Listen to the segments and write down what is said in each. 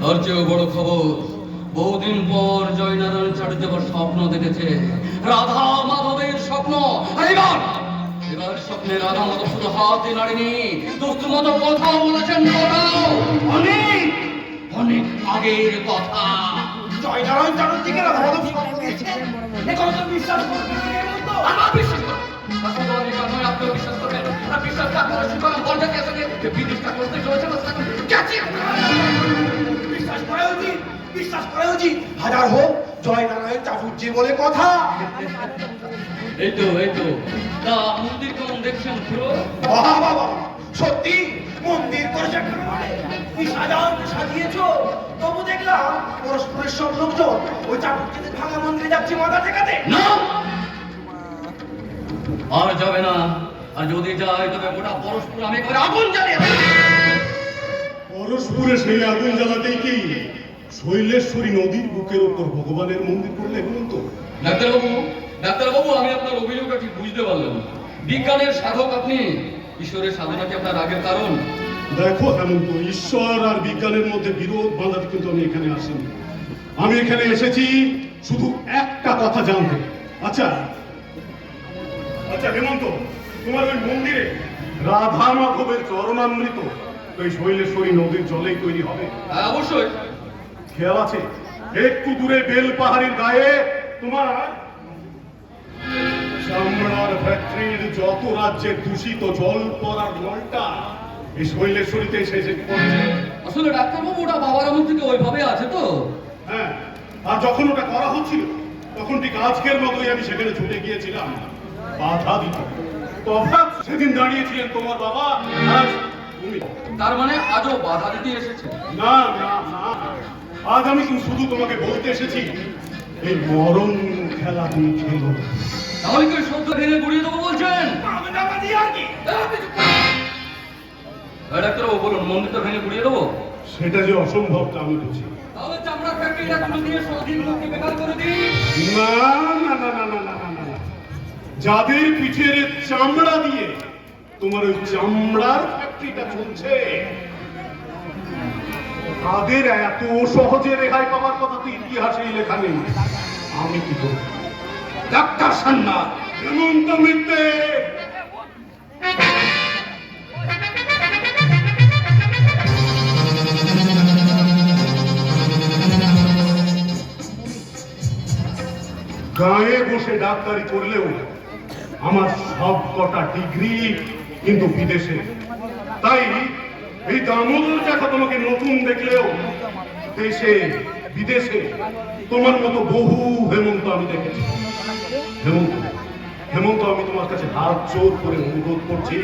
তার চেয়েও বড় খবর, বহুদিন পর জয়নারায়ণ চাটু দেবার স্বপ্ন দেখেছে, রাধা মাধবের স্বপ্ন। এবার এবার স্বপ্নে রাধা মাধব শুধু হাতে নাড়েনি, দোস্তুর মতো কথাও বলেছেন। কথাও অনেক অনেক আগের কথা। জয়নারায়ণ চাটুর দিকে রাধা মাধব স্বপ্ন দেখেছে, এ কথা তো বিশ্বাস করবে না। আমার বিশ্বাস করো, আসলে আমি কারণে আপনিও বিশ্বাস করবেন। আর বিশ্বাসটা আপনারা সুতরাং বলটাকে আসলে বিদেশটা করতে চলেছে না সেটা গেছি। বিশ্বাস করা উচিত, বিশ্বাস করা উচিত। হাজার হোক জয়নারায়ণ চাটুর যে বলে কথা। এই তো তা মন্দির কেমন দেখছেন পুরো? বাবা বাবা, সত্যি মন্দির করেছে কি সাজিয়েছো। তবু দেখলাম পরস্পরের সব লোকজন ওই চাটুর ভাঙা মন্দিরে যাচ্ছে মাথা ঠেকাতে। না, আর যাবে না। আর যদি যায় তবে গোটা পরস্পর আমি করে আগুন জ্বালিয়ে দেব। পরস্পরে সেই আগুন জ্বালাতেই কি শৈলেশ্বরী নদীর বুকের উপর ভগবানের মন্দির করলে হেমন্ত? ডাক্তারবাবু, আমি আপনার অভিযোগটা ঠিক বুঝতে পারলাম না। বিজ্ঞানের সাধক আপনি, ঈশ্বরের সাধনা কি আপনার রাগের কারণ? দেখো হেমন্ত, ঈশ্বর আর বিজ্ঞানের মধ্যে বিরোধ বাঁধাতে কিন্তু আমি এখানে আসিনি। আমি এখানে এসেছি শুধু একটা কথা জানতে। আচ্ছা হেমন্ত, তোমার ওই মন্দিরে রাধা মাধবের চরণামৃত ওই শৈলেশ্বরী নদীর জলেই তৈরি হবে? হ্যাঁ, অবশ্যই। খেয়াল আছে একটু দূরে বেল পাহাড়ির গায়ে তোমার চামড়ার ফ্যাক্টরির যত রাজ্যের দূষিত জল পড়ার নলটা এই শৈলেশ্বরীতে এসে পড়ছে। আসলে ডাক্তারবাবু, ওটা বাবার আমল থেকে ওইভাবে আছে তো। হ্যাঁ, আর যখন ওটা করা হচ্ছিল তখন ঠিক আজকের মতোই আমি সেখানে ছুটে গিয়েছিলাম বাধা দিতে। তফাৎ সেদিন দাঁড়িয়েছিলেন তোমার বাবা আর তুমি। তার মানে আজও বাধা দিতে এসেছে? না না না, আজ আমি শুধু তোমাকে বলতে এসেছি এই মরণ খেলা তুমি খেলো। তাহলে কি শব্দ ভেঙে গুড়িয়ে দেবো বলছেন? ডাক্তারবাবু বলুন, মন্দিরটা ভেঙে গুড়িয়ে দেবো? সেটা যে অসম্ভবটা আমি বুঝি। তাহলে চামড়ার ফ্যাক্টরিটা খুলে দিয়ে স্বাধীন লোককে বেকার করে দিই? না না না না না না না না, যাদের পিঠের চামড়া দিয়ে তোমার ওই চামড়ার ফ্যাক্টরিটা চলছে তাদের এত সহজে রেহাই পাওয়ার কথা তো ইতিহাসেই লেখা নেই। আমি কি করব? ডাক্তার সান্না, হেমন্ত মিত্রে, গায়ে বসে ডাক্তারি করলেও আমার সব কটা ডিগ্রি কিন্তু বিদেশে। তাই এই দামোদর দেখা তোমাকে নতুন দেখলেও দেশে বিদেশে তোমার মতো বহু হেমন্ত আমি দেখেছি। হেমন্ত হেমন্ত, আমি তোমার কাছে হাত জোর করে অনুরোধ করছি।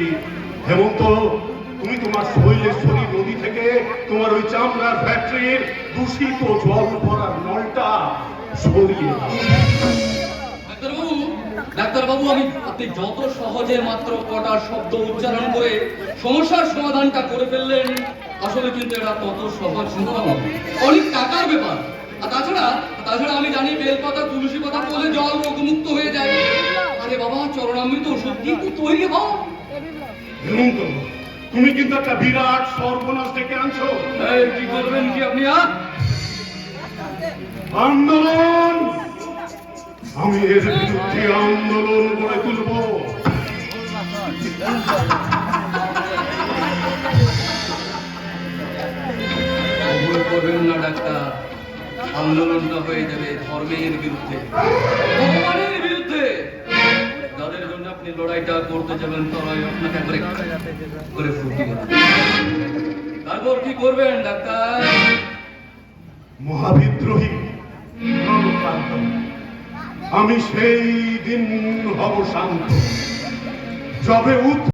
হেমন্ত, তুমি তোমার শৈলেশ্বরী নদী থেকে তোমার ওই চামড়ার ফ্যাক্টরির দূষিত জল ভরার নলটা সরিয়ে দাও। ডাক্তারবাবু, আপনি যত সহজে মাত্র কটা শব্দ উচ্চারণ করে সমস্যার সমাধানটা করে ফেললেন, আসলে কিন্তু এটা তত সহজ নয়, অনেক টাকার ব্যাপার। আর তাছাড়া আমি জানি বেলপাতা তুলসী পাতা বলে জল রোগমুক্ত হয়ে যায়। আরে বাবা, চরণামৃত ওষুধ কিন্তু তৈরি হয়। হেমন্ত, তুমি কিন্তু একটা বিরাট সর্বনাশ ডেকে আনছো। কি করবেন কি আপনি? আন্দোলন, আমি এর বিরুদ্ধে আন্দোলন গড়ে তুলব। করবেন না ডাক্তার, আন্দোলনটা হয়ে যাবে ধর্মের বিরুদ্ধে, ভগবানের বিরুদ্ধে। যাদের জন্য আপনি লড়াইটা করতে যাবেন তারাই আপনাকে করে ফুটিয়ে দেবে। তারপর কি করবেন ডাক্তার? মহাবিদ্রোহী আমি সেই দিন হব শান্ত, যবে